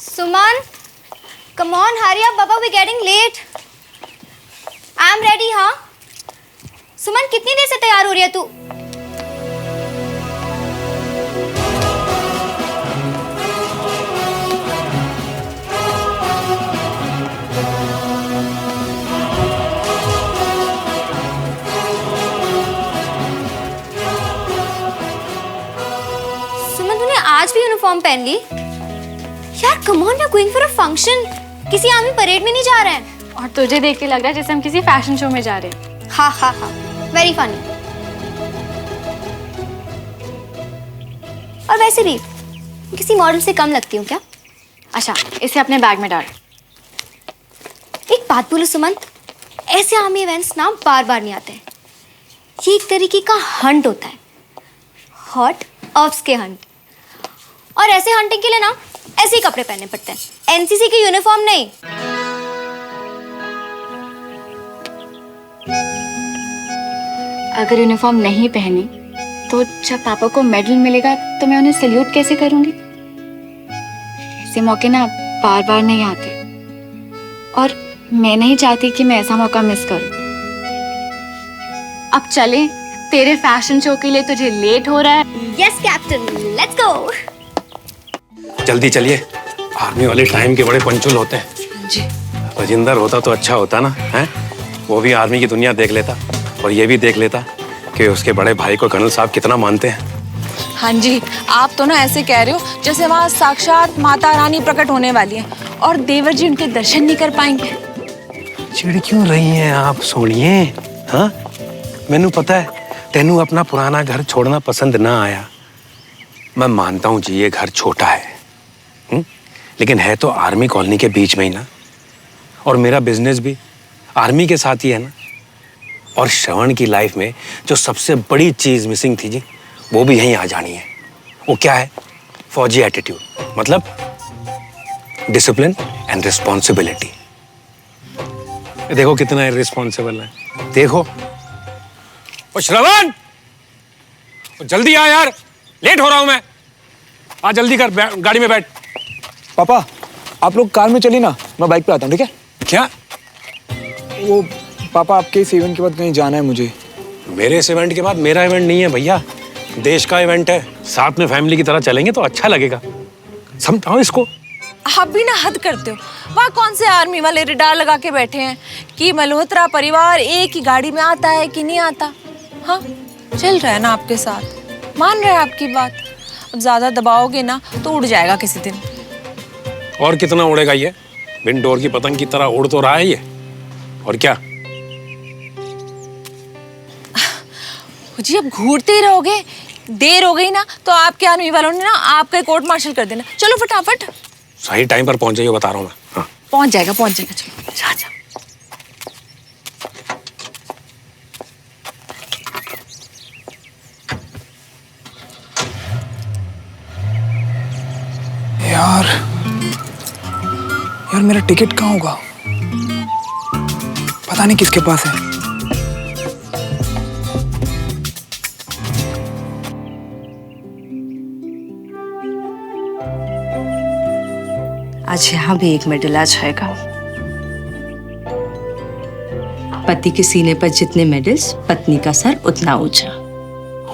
Suman, come on, hurry up, Baba, we're getting late. I'm ready, हाँ? सुमन कितनी देर से तैयार हो रही है तू? सुमन तूने आज भी यूनिफॉर्म पहन ली? यार come on, we are going for a function. किसी आर्मी परेड में नहीं जा रहे हैं. और तुझे देख के लग रहा है जैसे हम किसी फैशन शो में जा रहे हैं. हाँ हाँ हाँ, वेरी फनी. और वैसे भी किसी मॉडल से कम लगती हूँ क्या? अच्छा, इसे अपने बैग में डाल. एक बात बोलो सुमन, ऐसे आर्मी इवेंट्स ना बार बार नहीं आते. ये एक तरीके का हंट होता है, हॉट ऑप्स के हंट. और ऐसे हंटिंग के लिए ना ऐसे ही कपड़े पहनने पड़ते हैं, एनसीसी की यूनिफॉर्म नहीं. अगर यूनिफॉर्म नहीं पहनी तो जब पापा को मेडल मिलेगा तो मैं उन्हें सैल्यूट कैसे करूंगी? ऐसे मौके ना बार बार नहीं आते और मैं नहीं चाहती कि मैं ऐसा मौका मिस करूं. अब चले, तेरे फैशन शो के लिए तुझे लेट हो रहा है. Yes captain, let's go. जल्दी चलिए, आर्मी वाले टाइम के बड़े पंचुल होते हैं. जी. राजिंदर होता तो अच्छा होता ना, हैं? वो भी आर्मी की दुनिया देख लेता और ये भी देख लेता कि उसके बड़े भाई को कर्नल साहब कितना मानते हैं. हाँ जी, आप तो ना ऐसे कह रहे हो जैसे वहाँ साक्षात माता रानी प्रकट होने वाली है और देवर जी उनके दर्शन नहीं कर पाएंगे. चिढ़ क्यों रही हैं आप सोनिए? हाँ, मैनू पता है तेनू अपना पुराना घर छोड़ना पसंद ना आया. मैं मानता हूँ जी ये घर छोटा है, लेकिन है तो आर्मी कॉलोनी के बीच में ही ना. और मेरा बिजनेस भी आर्मी के साथ ही है ना. और श्रवण की लाइफ में जो सबसे बड़ी चीज मिसिंग थी जी, वो भी यहीं आ जानी है. वो क्या है? फौजी एटीट्यूड, मतलब डिसिप्लिन एंड रिस्पॉन्सिबिलिटी. देखो कितना इररिस्पॉन्सिबल है. देखो ओ श्रवण, जल्दी आ यार, लेट हो रहा हूं मैं. आ जल्दी कर, गाड़ी में बैठ. पापा आप लोग कार में चलिए ना, मैं बाइक पे आता हूँ. ठीक है? क्या? वो पापा आपके इस इवेंट के बाद कहीं जाना है मुझे. मेरे इस इवेंट के बाद? मेरा इवेंट नहीं है भैया, देश का इवेंट है. साथ में फैमिली की तरह चलेंगे तो अच्छा लगेगा. समझाओ इसको. आप भी ना हद करते हो. वहाँ कौन से आर्मी वाले रिडार लगा के बैठे हैं कि मल्होत्रा परिवार एक ही गाड़ी में आता है कि नहीं आता? हाँ, चल रहा है ना आपके साथ, मान रहा है आपकी बात. अब ज्यादा दबाओगे ना तो उड़ जाएगा किसी दिन. और कितना उड़ेगा ये? विंड डोर की पतंग की तरह उड़ तो रहा है ये. और क्या? जी अब घूरते ही रहोगे, देर हो गई ना तो आपके आर्मी वालों ने ना आपका कोर्ट मार्शल कर देना. चलो फटाफट. सही टाइम पर पहुंच जाइए, बता रहा हूँ मैं. हाँ. पहुंच जाएगा. चलो जा जा. यार मेरा टिकट कहाँ होगा? पता नहीं किसके पास है. आज यहाँ भी एक मेडल आ जाएगा. पति के सीने पर जितने मेडल्स, पत्नी का सर उतना ऊंचा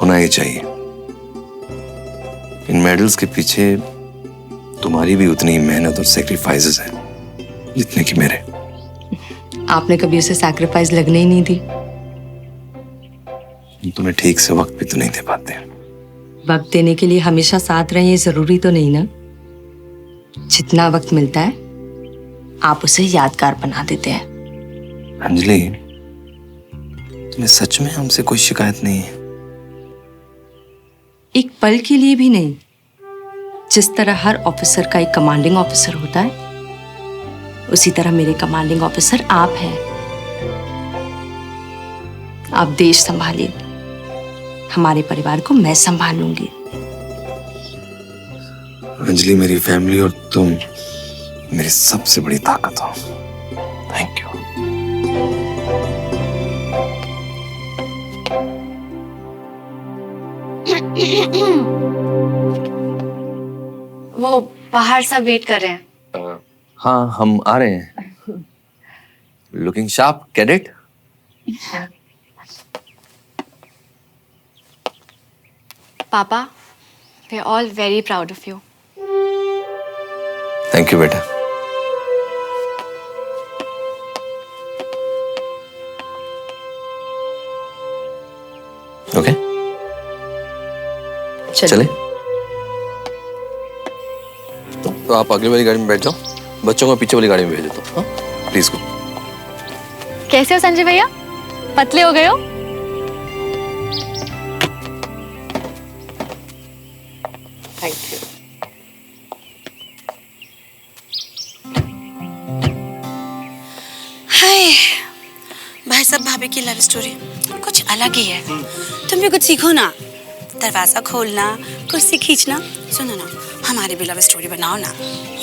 होना ही चाहिए. इन मेडल्स के पीछे तुम्हारी भी उतनी ही मेहनत और सैक्रिफाइसेस हैं जितने कि मेरे. आपने कभी उसे सैक्रिफाइस लगने ही नहीं दी. तुम्हें ठीक से वक्त भी तो नहीं दे पाते. वक्त देने के लिए हमेशा साथ रहें ये जरूरी तो नहीं ना. जितना वक्त मिलता है आप उसे यादगार बना देते हैं. अंजलि, तुम्हें सच में हमसे कोई शिकायत नहीं है? एक पल के लिए भी नहीं. जिस तरह हर ऑफिसर का एक कमांडिंग ऑफिसर होता है, उसी तरह मेरे कमांडिंग ऑफिसर आप हैं. आप देश संभालिए, हमारे परिवार को मैं संभालूंगी. अंजलि, मेरी फैमिली और तुम मेरी सबसे बड़ी ताकत हो. Thank you. वो बाहर सब वेट कर रहे हैं. हाँ हम आ रहे हैं। Looking sharp cadet. पापा, we are all very proud of you. Thank you बेटा। ओके चले। तो आप अगली वाली गाड़ी में बैठ जाओ, बच्चों को पीछे वाली गाड़ी में भेज देता हूँ। Please go. कैसे हो संजय भैया? पतले हो गए हो? हाय भाई साहब, भाभी की लव स्टोरी कुछ अलग ही है। तुम भी कुछ सीखो ना, दरवाजा खोलना, कुर्सी खींचना। सुनो ना, हमारी भी लव स्टोरी बनाओ ना।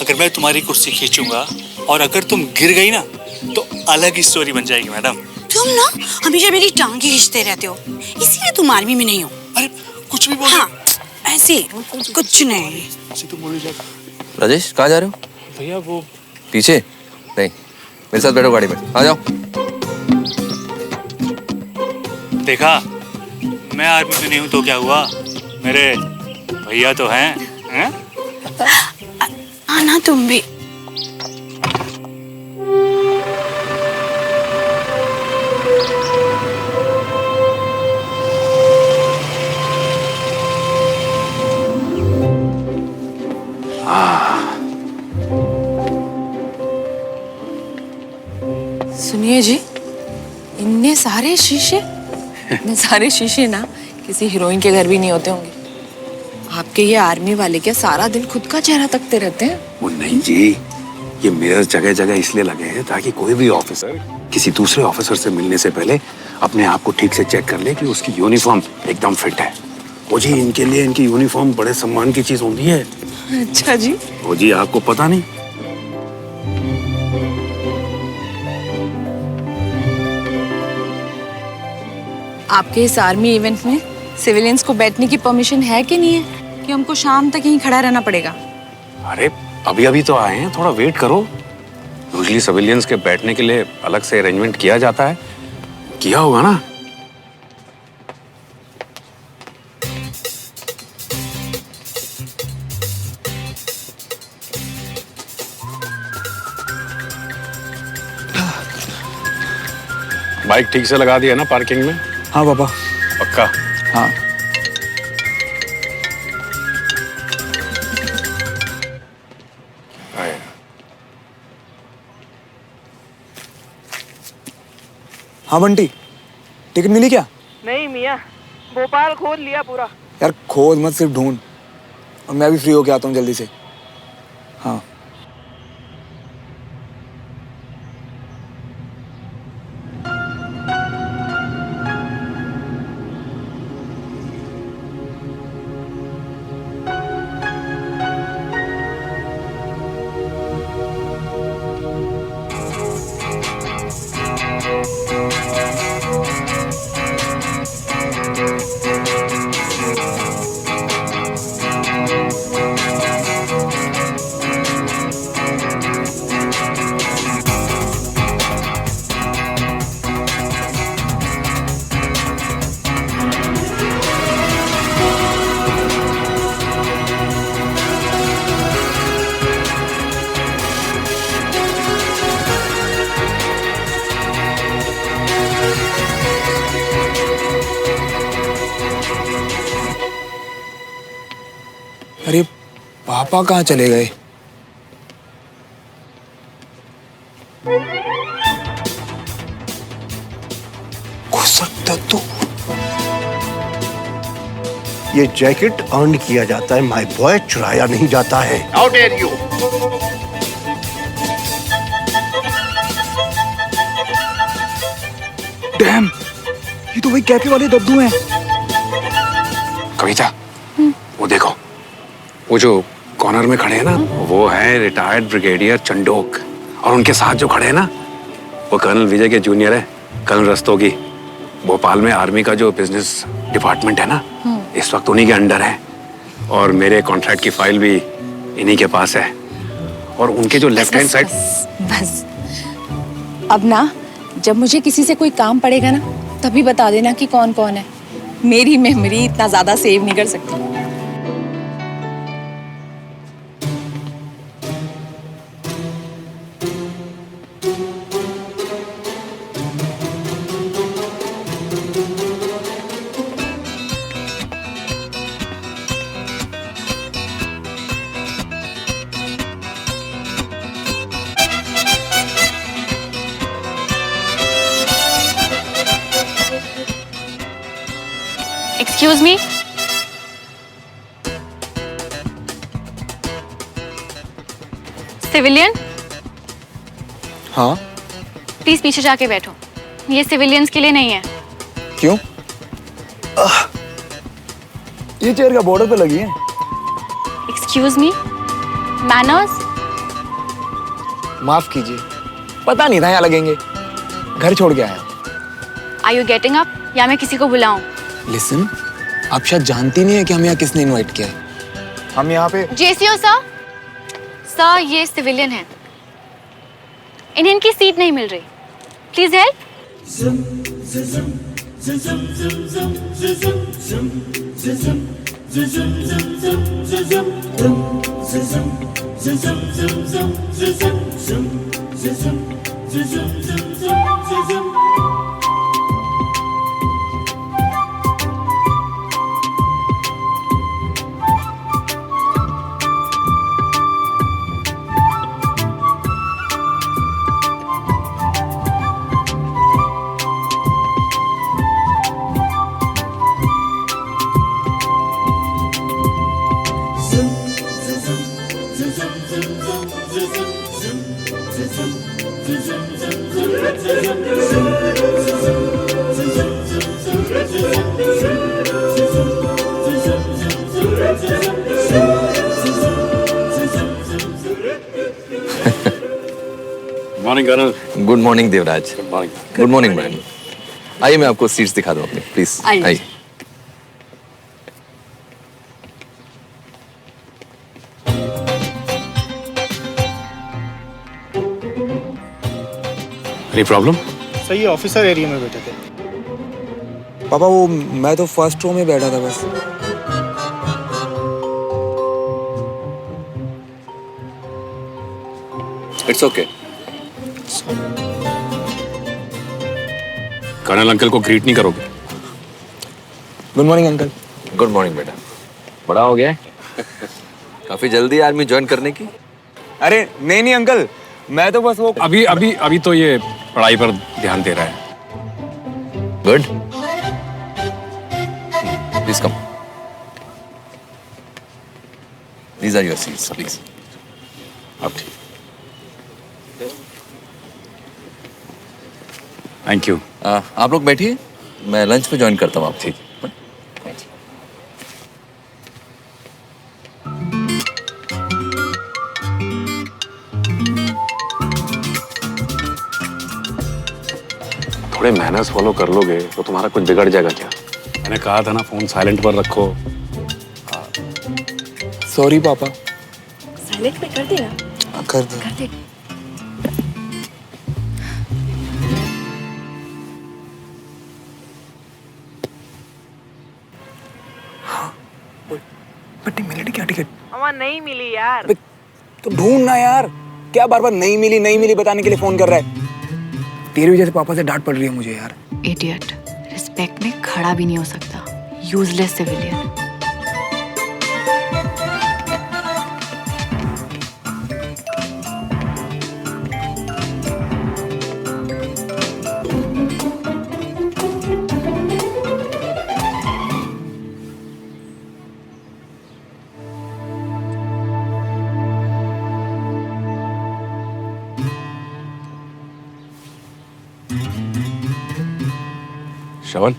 अगर मैं तुम्हारी कुर्सी खींचूंगा और अगर तुम गिर गई ना तो अलग ही स्टोरी बन जाएगी मैडम। तुम ना हमेशा मेरी टांग खींचते रहते हो, इसीलिए तुम आर्मी में नहीं हो। अरे कुछ भी बोल। हाँ ऐसे कुछ नहीं। राजेश कहाँ जा रहे हो? भैया वो पीछे नहीं, मेरे साथ बैठो गाड़ी में, आ जाओ। देखा, मैं आर्मी में नहीं हूँ तो क्या हुआ, मेरे भैया तो हैं? आना तुम भी। सुनिए जी, इतने सारे शीशे, इतने सारे शीशे ना किसी हीरोइन के घर भी नहीं होते होंगे। आपके ये आर्मी वाले क्या सारा दिन खुद का चेहरा तकते रहते हैं? वो नहीं जी, ये मिरर जगह जगह इसलिए लगे हैं ताकि कोई भी ऑफिसर किसी दूसरे ऑफिसर से मिलने से पहले अपने आप को ठीक से चेक कर ले कि उसकी यूनिफॉर्म एकदम फिट है। वो जी, इनके लिए इनकी यूनिफॉर्म बड़े सम्मान की चीज होती है। अच्छा जी। वो जी, आपको पता नहीं? आपके इस आर्मी इवेंट में सिविलियंस को बैठने की परमिशन है कि नहीं है, कि हमको शाम तक यहीं खड़ा रहना पड़ेगा? अरे अभी अभी तो आए हैं, थोड़ा वेट करो। यूजुअली सिविलियंस के बैठने के लिए अलग से अरेंजमेंट किया जाता है, किया होगा ना? बाइक ठीक से लगा दिया ना पार्किंग में? हाँ पापा। पक्का? हाँ। आए। हाँ बंटी, टिकट मिली क्या? नहीं मियाँ, भोपाल खोद लिया पूरा। यार खोद मत, सिर्फ ढूंढ। और मैं भी फ्री होके आता हूँ जल्दी से। हाँ। अरे पापा कहाँ चले गए? हो सकता तो ये जैकेट अर्न किया जाता है माय बॉय, चुराया नहीं जाता है। How dare you! डैम, ये तो वही कैफे वाले दद्दू हैं। कविता, वो देखो, वो जो कॉर्नर में खड़े हैं ना, वो है रिटायर्ड ब्रिगेडियर चंडोक। और उनके साथ जो खड़े हैं ना, वो कर्नल विजय के जूनियर है, कर्नल रस्तोगी। भोपाल में आर्मी का जो बिजनेस डिपार्टमेंट है ना, इस वक्त उन्हीं के अंडर है। और मेरे कॉन्ट्रैक्ट की फाइल भी इन्हीं के पास है। और उनके जो लेफ्ट हैंड साइड। बस अब ना जब मुझे किसी से कोई काम पड़ेगा ना तभी बता देना कि कौन कौन है। मेरी मेमोरी इतना ज्यादा सेव नहीं कर सकती। एक्सक्यूज मी, सिविलियन, हाँ प्लीज पीछे जाके बैठो। ये सिविलियंस के लिए नहीं है। क्यों? ये चेयर का बॉर्डर पे लगी है। Excuse me, manners. माफ कीजिए, पता नहीं था यहाँ लगेंगे, घर छोड़ के आया। आर यू गेटिंग अप या मैं किसी को बुलाऊं? लिसन, आप शायद जानती नहीं है कि हमें यहाँ किसने इनवाइट किया है। हम यहाँ पे जेसीओ सर। सर ये सिविलियन है, इन्हें इनकी सीट नहीं मिल रही, please help. Morning colonel. Good morning Devraj. Good morning ma'am. आइए मैं आपको सीट्स दिखा दूं अपनी, प्लीज आइए। Any problem? सही है, ऑफिसर एरिया में बैठे थे। पापा वो मैं तो फर्स्ट रो में बैठा था बस। It's okay. कर्नल अंकल को ग्रीट नहीं करोगे? Good morning uncle. Good morning बेटा। बड़ा हो गया है? काफी जल्दी आर्मी ज्वाइन करने की? अरे नहीं नहीं अंकल, मैं तो बस वो अभी तो ये पढ़ाई पर ध्यान दे रहा है। Good, please come. These are your seats please. अब ठीक, थैंक यू। आप लोग बैठिए, मैं लंच पे ज्वाइन करता हूँ आप। ठीक। थोड़े मैनर्स फॉलो कर लोगे तो तुम्हारा कुछ बिगड़ जाएगा क्या? मैंने कहा था ना फोन साइलेंट पर रखो। सॉरी पापा। साइलेंट पे कर देना। कर दे। कर दे। बट मिली क्या टिकट? हमारा नहीं मिली यार। तो ढूंढ ना यार, क्या बार बार नहीं मिली बताने के लिए फोन कर रहा है? तेरी वजह से पापा से डांट पड़ रही है मुझे यार। इडियट, रिस्पेक्ट में खड़ा भी नहीं हो सकता, यूजलेस सिविलियन। श्रवण,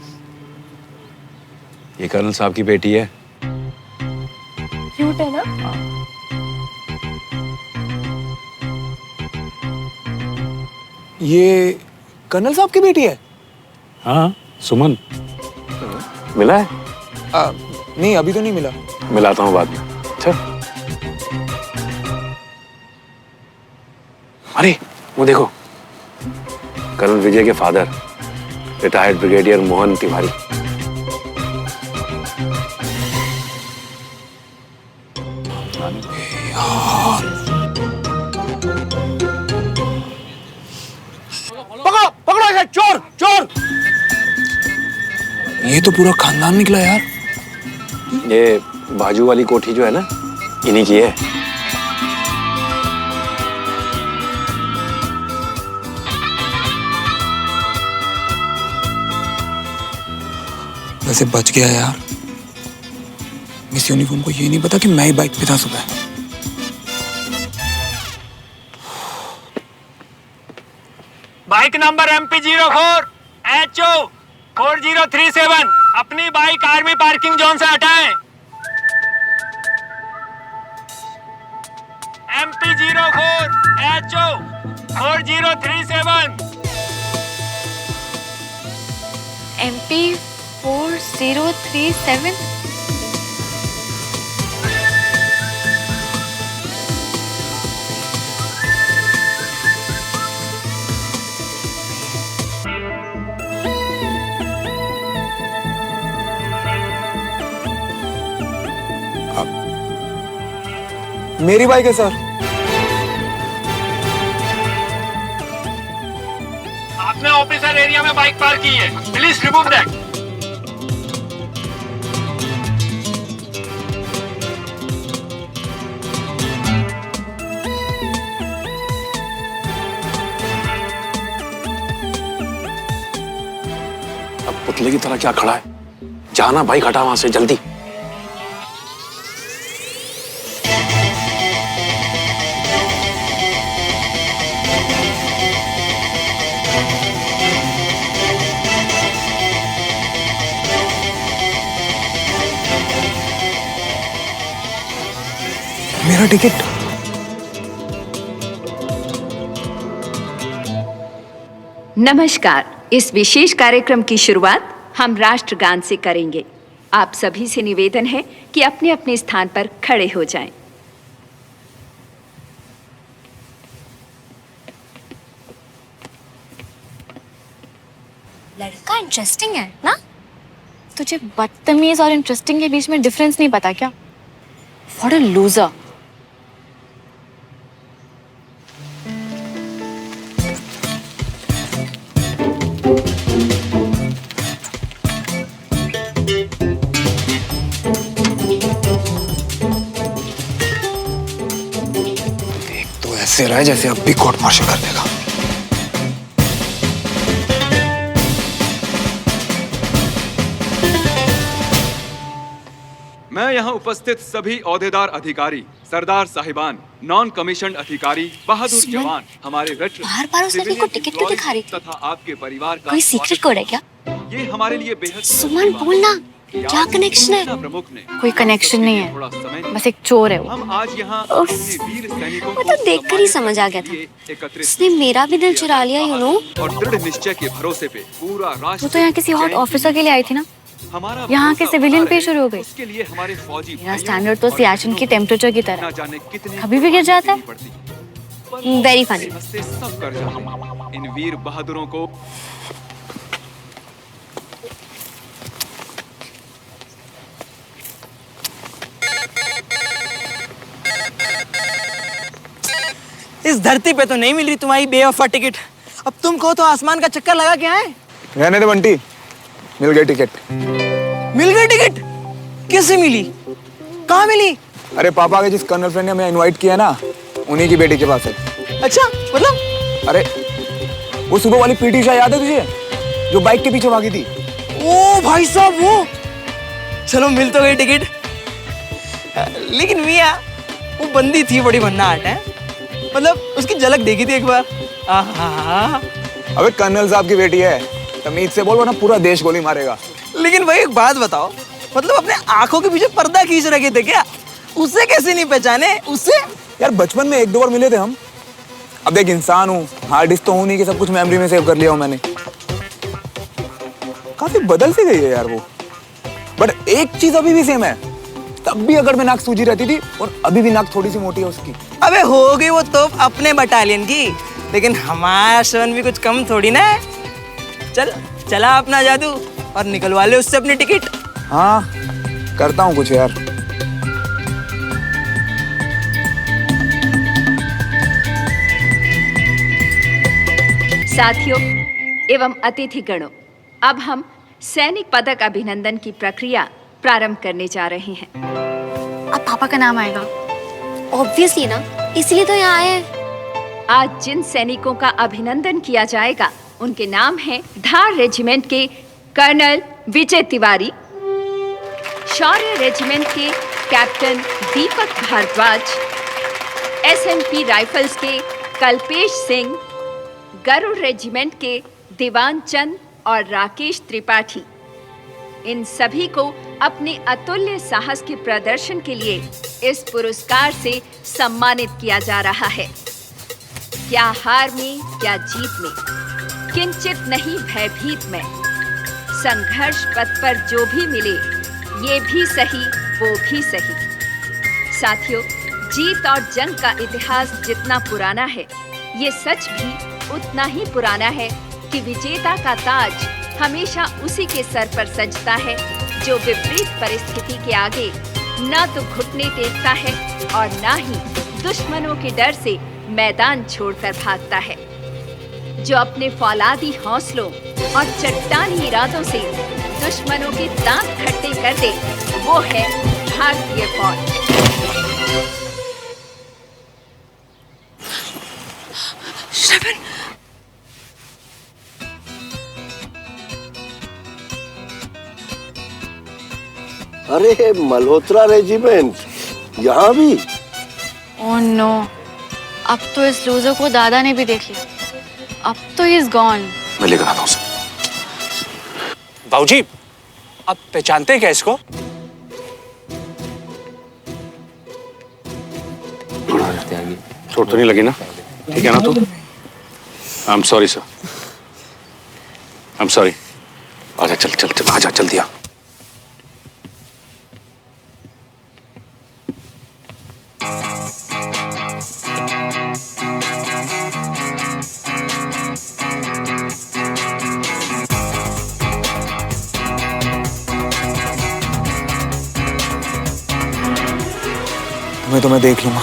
ये कर्नल साहब की बेटी है। क्यूट है ना? ये कर्नल साहब की बेटी है? हाँ, सुमन। मिला है? नहीं अभी तो नहीं मिला। मिलाता हूँ बाद में। अच्छा। अरे वो देखो, कर्नल विजय के father retired brigadier Mohan Tiwari. पकड़ो पकड़ो इसे, चोर चोर। ये तो पूरा खानदान निकला यार। ये बाजू वाली कोठी जो है ना, इन्हीं की है। वैसे बच गया यार। मिस यूनिफॉर्म को ये नहीं पता कि मैं ही बाइक पे था सुबह। बाइक नंबर MP04 HO 4037 अपनी बाइक आर्मी पार्किंग जोन से हटाएं। MP04 HO 4037 MP4037। मेरी बाइक है सर। आपने ऑफिसर एरिया में बाइक पार्क की है, प्लीज रिमूव दैट। अब पुतले की तरह क्या खड़ा है? जाना बाइक हटा वहां से जल्दी। मेरा टिकट। नमस्कार। इस विशेष कार्यक्रम की शुरुआत हम राष्ट्रगान से करेंगे। आप सभी से निवेदन है कि अपने अपने स्थान पर खड़े हो जाएं। लड़का इंटरेस्टिंग है ना? तुझे बदतमीज और इंटरेस्टिंग के बीच में डिफरेंस नहीं पता क्या? What a loser. ऐसे रहा है जैसे अब भी कोर्ट मार्शल कर देगा। मैं यहाँ उपस्थित सभी ओहदेदार अधिकारी, सरदार साहिबान, नॉन कमीशन्ड अधिकारी, बहादुर जवान, हमारे वेटरन, बार-बार उस लड़के को टिकट क्यों दिखा रही थी? तथा आपके परिवार का कोई सीक्रेट कोड है क्या? ये हमारे लिए बेहद सुमन बोलना, क्या कनेक्शन है? प्रमुख ने कोई कनेक्शन नहीं है, बस एक चोर है वो। हम आज यहाँ उफ, वो तो देखकर ही समझ आ गया था। उसने मेरा भी दिल चुरा लिया, यू नो। और दृढ़ निश्चय के भरोसे पे पूरा राष्ट्र। वो तो यहाँ किसी हॉट ऑफिसर के लिए आई थी ना, यहाँ के सिविलियन पे शुरू हो गई। उसके लिए हमारे फौजी मेरा स्टैंडर्ड तो सियाचिन की टेम्परेचर की तरह कभी भी गिर जाता है। Very funny. सब कर जाते हैं। इन वीर बहादुरों को इस धरती पे तो नहीं मिल रही तुम्हारी बेवफा टिकट। अब तुम कहो तो आसमान का चक्कर लगा के आए। रहने दे बंटी, मिल गई टिकट। मिल गई टिकट? कैसे मिली? कहाँ मिली? अरे पापा के जिस कर्नल फ्रेंड ने हमें इनवाइट किया ना, उन्हीं की बेटी के पास है। अच्छा, मतलब? अरे वो सुबह वाली पीटी उषा याद है तुझे, जो बाइक के पीछे भागी थी? ओ भाई साहब, वो। चलो मिल तो गई टिकट, लेकिन मियां वो बंदी थी बड़ी भन्नाट है। मतलब उसकी झलक देखी थी एक बार। आहा। अबे कर्नल साहब की बेटी है, तमीज से बोल वरना पूरा देश गोली मारेगा। लेकिन भाई एक बात बताओ, मतलब अपने आंखों के पीछे पर्दा खींच रखे थे क्या? उससे कैसे नहीं पहचाने? उससे यार बचपन में एक दो बार मिले थे हम। अब देख इंसान हूँ, हार्ड डिस्क तो हूँ नहीं कि सब कुछ मेमोरी में सेव कर लिया हूँ मैंने। काफी बदल सी गई है यार वो, बट एक चीज अभी भी सेम है, तब भी अगर में नाक सूजी रहती थी और अभी भी नाक थोड़ी सी मोटी है उसकी। अबे हो गई वो तो अपने बटालियन की, लेकिन हमारा श्रवण भी कुछ कम थोड़ी ना है। चल चला अपना जादू और निकलवा ले उससे अपनी टिकट। हाँ करता हूँ कुछ यार। साथियों एवं अतिथिगणों, अब हम सैनिक पदक अभिनंदन की प्रक्रिया प्रारंभ करने जा रहे हैं। अब पापा का नाम आएगा। ऑब्वियसली ना, इसलिए तो यहाँ आए हैं। आज जिन सैनिकों का अभिनंदन किया जाएगा उनके नाम हैं धार रेजिमेंट के कर्नल विजय तिवारी, शौर्य रेजिमेंट के कैप्टन दीपक भारद्वाज, एसएमपी राइफल्स के कल्पेश सिंह, गरुड़ रेजिमेंट के दीवान चंद और राकेश त्रिपाठी। इन सभी को अपने अतुल्य साहस के प्रदर्शन के लिए इस पुरस्कार से सम्मानित किया जा रहा है। क्या हार में क्या जीत में, किंचित नहीं भयभीत में, संघर्ष पथ पर जो भी मिले ये भी सही वो भी सही। साथियों, जीत और जंग का इतिहास जितना पुराना है, ये सच भी उतना ही पुराना है कि विजेता का ताज हमेशा उसी के सर पर सजता है जो विपरीत परिस्थिति के आगे न तो घुटने टेकता है और न ही दुश्मनों के डर से मैदान छोड़कर भागता है, जो अपने फौलादी हौसलों और चट्टानी इरादों से दुश्मनों के दांत खट्टे कर दे, वो है भारतीय फौज। श्रवण, अरे मल्होत्रा रेजिमेंट यहाँ भी? ओह नो, अब तो इस लूजर को दादा ने भी देख लिया। अब तो ही इज गॉन। मैं लेकर आता हूँ उसे। बाबूजी, आप पहचानते हैं क्या इसको? चोट तो नहीं लगी ना? ठीक है ना? तो I am sorry sir, I am sorry. आजा, चल चल चल, आजा जल्दी आ। तुम्हें तो मैं देख लूंगा।